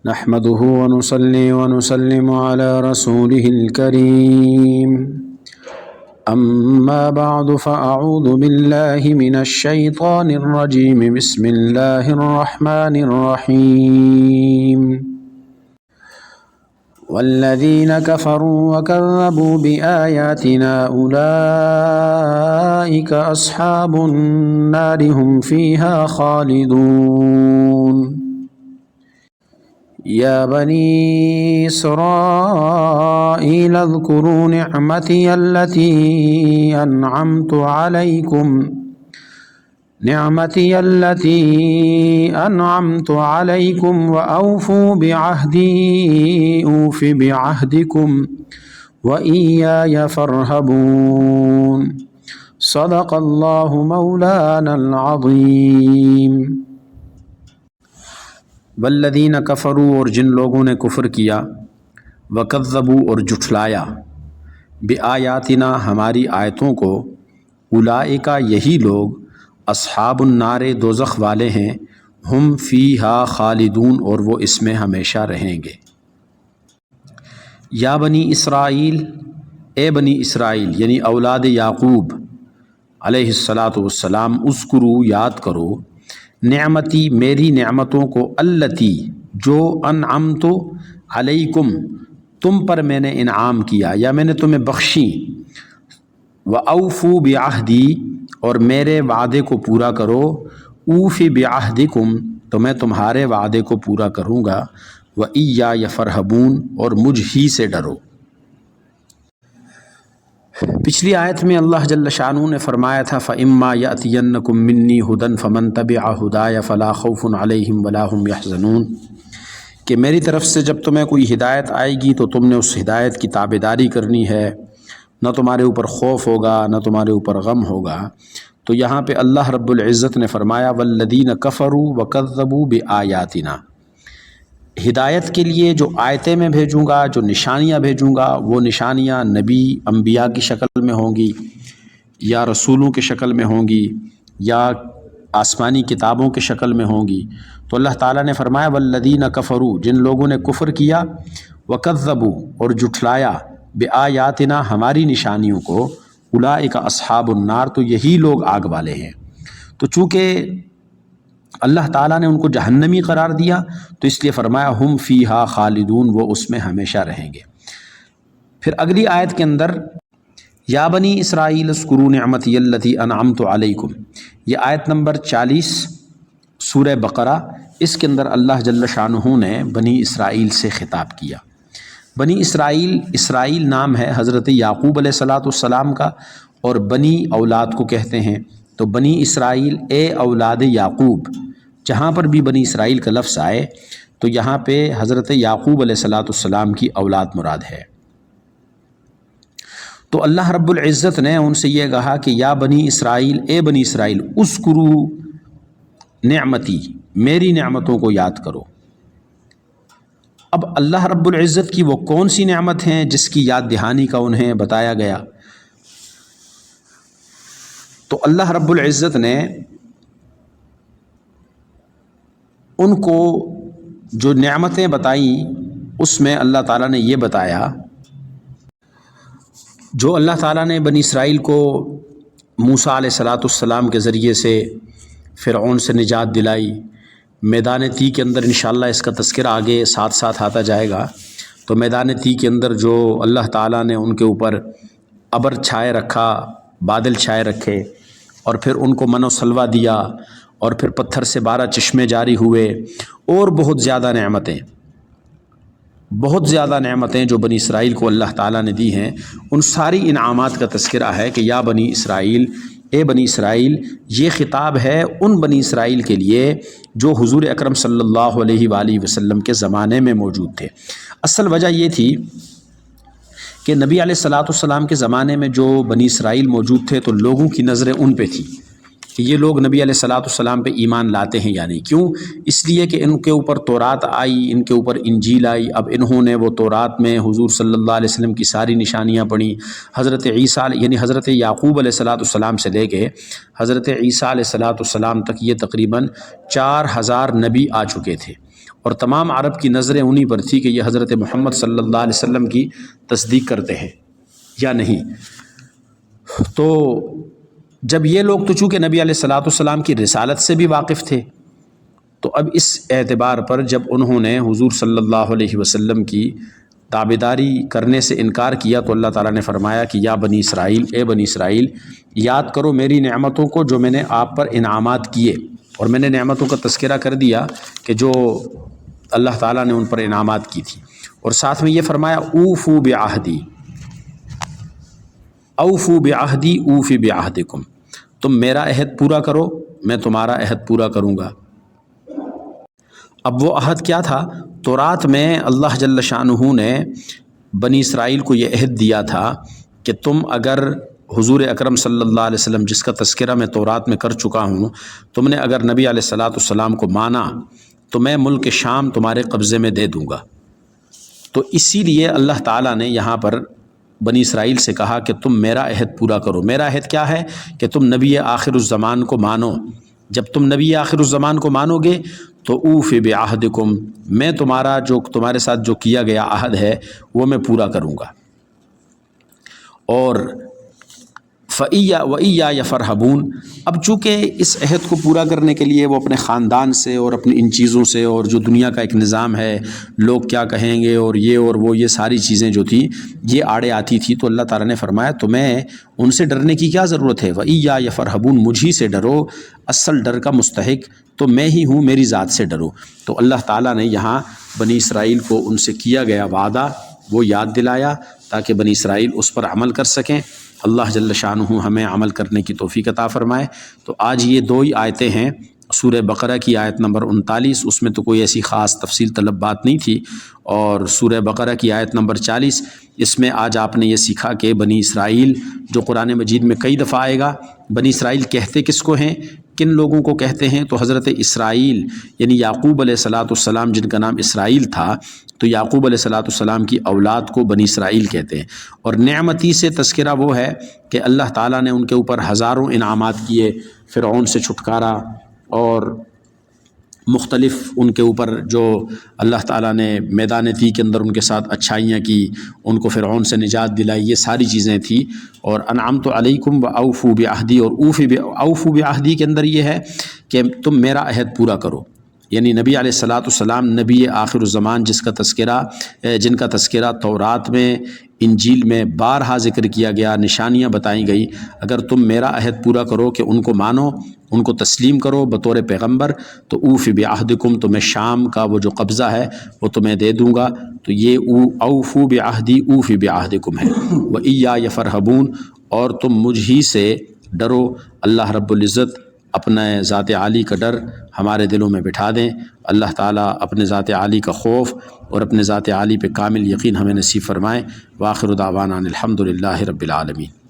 نحمده ونصلي ونسلم على رسوله الكريم أما بعد فأعوذ بالله من الشيطان الرجيم بسم الله الرحمن الرحيم والذين كفروا وكذبوا بآياتنا أولئك أصحاب النار هم فيها خالدون يا بني إسرائيل اذكروا نعمتي التي أنعمت عليكم وأوفوا بعهدي أوف بعهدكم وإياي فارهبون صدق الله مولانا العظيم والذین کفروا اور جن لوگوں نے کفر کیا وکذبوا اور جھٹلایا بآیاتنا ہماری آیتوں کو اولئک یہی لوگ اصحاب النار دوزخ والے ہیں ہم فیہا خالدون اور وہ اس میں ہمیشہ رہیں گے یا بنی اسرائیل اے بنی اسرائیل یعنی اولاد یعقوب علیہ السلام اذکروا یاد کرو نعمتی میری نعمتوں کو التی جو انعمت علیکم تم پر میں نے انعام کیا یا میں نے تمہیں بخشی وَأَوْفُوا بِعَهْدِي اور میرے وعدے کو پورا کرو اوف بعہدکم تو میں تمہارے وعدے کو پورا کروں گا وَإِيَّايَ فَارْهَبُونَ اور مجھ ہی سے ڈرو۔ پچھلی آیت میں اللہ جل شانہ نے فرمایا تھا فَإِمَّا يَأْتِيَنَّكُم مِّنِّي هُدًى فَمَن تَبِعَ هُدَايَ فَلَا خَوْفٌ عَلَيْهِمْ وَلَا هُمْ يَحْزَنُونَ کہ میری طرف سے جب تمہیں کوئی ہدایت آئے گی تو تم نے اس ہدایت کی تابعداری کرنی ہے، نہ تمہارے اوپر خوف ہوگا نہ تمہارے اوپر غم ہوگا۔ تو یہاں پہ اللہ رب العزت نے فرمایا وَالَّذِينَ كَفَرُوا وَكَذَّبُوا بِآيَاتِنَا، ہدایت کے لیے جو آیتیں میں بھیجوں گا، جو نشانیاں بھیجوں گا، وہ نشانیاں نبی انبیاء کی شکل میں ہوں گی یا رسولوں کی شکل میں ہوں گی یا آسمانی کتابوں کی شکل میں ہوں گی۔ تو اللہ تعالیٰ نے فرمایا والذین کفروا جن لوگوں نے کفر کیا وکذبوا اور جھٹلایا بآیاتنا ہماری نشانیوں کو اولئک اصحاب النار تو یہی لوگ آگ والے ہیں۔ تو چونکہ اللہ تعالیٰ نے ان کو جہنمی قرار دیا تو اس لیے فرمایا ہم فیہا خالدون وہ اس میں ہمیشہ رہیں گے۔ پھر اگلی آیت کے اندر یا بنی اسرائیل اذکروا نعمتی التی انعمت علیکم، یہ آیت نمبر 40 سورہ بقرہ، اس کے اندر اللہ جل شانہ نے بنی اسرائیل سے خطاب کیا۔ بنی اسرائیل نام ہے حضرت یعقوب علیہ السلام کا اور بنی اولاد کو کہتے ہیں، تو بنی اسرائیل اے اولاد یعقوب، جہاں پر بھی بنی اسرائیل کا لفظ آئے تو یہاں پہ حضرت یعقوب علیہ السلام کی اولاد مراد ہے۔ تو اللہ رب العزت نے ان سے یہ کہا کہ یا بنی اسرائیل اے بنی اسرائیل اذکروا نعمتی میری نعمتوں کو یاد کرو۔ اب اللہ رب العزت کی وہ کون سی نعمت ہیں جس کی یاد دہانی کا انہیں بتایا گیا؟ تو اللہ رب العزت نے ان کو جو نعمتیں بتائیں اس میں اللہ تعالیٰ نے یہ بتایا، جو اللہ تعالیٰ نے بنی اسرائیل کو موسیٰ علیہ السلام کے ذریعے سے فرعون سے نجات دلائی، میدان تی کے اندر انشاءاللہ اس کا تذکرہ آگے ساتھ ساتھ آتا جائے گا۔ تو میدان تی کے اندر جو اللہ تعالیٰ نے ان کے اوپر ابر چھائے رکھا، بادل چھائے رکھے، اور پھر ان کو من و سلوہ دیا، اور پھر پتھر سے 12 چشمے جاری ہوئے، اور بہت زیادہ نعمتیں جو بنی اسرائیل کو اللہ تعالیٰ نے دی ہیں، ان ساری انعامات کا تذکرہ ہے کہ یا بنی اسرائیل اے بنی اسرائیل۔ یہ خطاب ہے ان بنی اسرائیل کے لیے جو حضور اکرم صلی اللہ علیہ وآلہ وسلم کے زمانے میں موجود تھے۔ اصل وجہ یہ تھی کہ نبی علیہ السلام کے زمانے میں جو بنی اسرائیل موجود تھے تو لوگوں کی نظریں ان پہ تھی کہ یہ لوگ نبی علیہ السلام پہ ایمان لاتے ہیں یا نہیں۔ کیوں؟ اس لیے کہ ان کے اوپر تورات آئی، ان کے اوپر انجیل آئی، اب انہوں نے وہ تورات میں حضور صلی اللہ علیہ وسلم کی ساری نشانیاں پڑھی۔ حضرت عیسیٰ یعنی حضرت یعقوب علیہ السلام سے لے کے حضرت عیسیٰ علیہ السلام تک یہ تقریباً 4000 نبی آ چکے تھے۔ اور تمام عرب کی نظریں انہی پر تھی کہ یہ حضرت محمد صلی اللہ علیہ وسلم کی تصدیق کرتے ہیں یا نہیں۔ تو جب یہ لوگ تو چونکہ نبی علیہ الصلوۃ والسلام کی رسالت سے بھی واقف تھے، تو اب اس اعتبار پر جب انہوں نے حضور صلی اللہ علیہ وسلم کی تابعداری کرنے سے انکار کیا تو اللہ تعالیٰ نے فرمایا کہ یا بنی اسرائیل، اے بنی اسرائیل، یاد کرو میری نعمتوں کو جو میں نے آپ پر انعامات کیے، اور میں نے نعمتوں کا تذکرہ کر دیا کہ جو اللہ تعالیٰ نے ان پر انعامات کی تھی، اور ساتھ میں یہ فرمایا اوفو بعہدی، اوفو بعہدی اوفی بعہدکم، تم میرا عہد پورا کرو میں تمہارا عہد پورا کروں گا۔ اب وہ عہد کیا تھا؟ تورات میں اللہ جل شانہ نے بنی اسرائیل کو یہ عہد دیا تھا کہ تم اگر حضور اکرم صلی اللہ علیہ وسلم جس کا تذکرہ میں تورات میں کر چکا ہوں، تم نے اگر نبی علیہ الصلوۃ والسلام کو مانا تو میں ملک شام تمہارے قبضے میں دے دوں گا۔ تو اسی لیے اللہ تعالیٰ نے یہاں پر بنی اسرائیل سے کہا کہ تم میرا عہد پورا کرو۔ میرا عہد کیا ہے؟ کہ تم نبی آخر الزمان کو مانو۔ جب تم نبی آخر الزمان کو مانو گے تو اوفی بعہدکم، میں تمہارے ساتھ جو کیا گیا عہد ہے وہ میں پورا کروں گا۔ اور وَإِيَّايَ فَارْهَبُونَ، اب چونکہ اس عہد کو پورا کرنے کے لیے وہ اپنے خاندان سے اور اپنی ان چیزوں سے، اور جو دنیا کا ایک نظام ہے لوگ کیا کہیں گے اور یہ ساری چیزیں جو تھی یہ آڑے آتی تھی، تو اللہ تعالیٰ نے فرمایا تمہیں ان سے ڈرنے کی کیا ضرورت ہے؟ وَإِيَّايَ فَارْهَبُونَ، مجھی سے ڈرو، اصل ڈر کا مستحق تو میں ہی ہوں، میری ذات سے ڈرو۔ تو اللہ تعالیٰ نے یہاں بنی اسرائیل کو ان سے کیا گیا وعدہ وہ یاد دلایا تاکہ بنی اسرائیل اس پر عمل کر سکیں۔ اللہ جل شانہ ہمیں عمل کرنے کی توفیق عطا فرمائے۔ تو آج یہ دو ہی آیتیں ہیں، سورہ بقرہ کی آیت نمبر 39، اس میں تو کوئی ایسی خاص تفصیل طلب بات نہیں تھی، اور سورہ بقرہ کی آیت نمبر 40، اس میں آج آپ نے یہ سیکھا کہ بنی اسرائیل جو قرآن مجید میں کئی دفعہ آئے گا، بنی اسرائیل کہتے کس کو ہیں، کن لوگوں کو کہتے ہیں؟ تو حضرت اسرائیل یعنی یعقوب علیہ الصلوۃ والسلام جن کا نام اسرائیل تھا، تو یعقوب علیہ الصلوۃ والسلام کی اولاد کو بنی اسرائیل کہتے ہیں۔ اور نعمتی سے تذکرہ وہ ہے کہ اللہ تعالیٰ نے ان کے اوپر ہزاروں انعامات کیے، فرعون سے چھٹکارا، اور مختلف ان کے اوپر جو اللہ تعالیٰ نے میدان تی کے اندر ان کے ساتھ اچھائیاں کی، ان کو فرعون سے نجات دلائی، یہ ساری چیزیں تھیں۔ اور انعمت علیکم واوفوا بعہدی، اور اوفوا بعہدی کے اندر یہ ہے کہ تم میرا عہد پورا کرو، یعنی نبی علیہ الصلوۃ والسلام نبی آخر الزمان جن کا تذکرہ تورات میں، انجیل میں بارہا ذکر کیا گیا، نشانیاں بتائی گئی، اگر تم میرا عہد پورا کرو کہ ان کو مانو، ان کو تسلیم کرو بطور پیغمبر، تو اوفی بعہدکم، تمہیں شام کا وہ جو قبضہ ہے وہ تمہیں دے دوں گا۔ تو یہ اوفو بعہدی اوفی بعہدکم ہے۔ وَإِيَّايَ فَارْهَبُونَ، اور تم مجھ ہی سے ڈرو۔ اللہ رب العزت اپنے ذات عالی کا ڈر ہمارے دلوں میں بٹھا دیں۔ اللہ تعالیٰ اپنے ذات عالی کا خوف اور اپنے ذات عالی پہ کامل یقین ہمیں نصیب فرمائیں۔ وآخر دعوانا الحمد للہ رب العالمین۔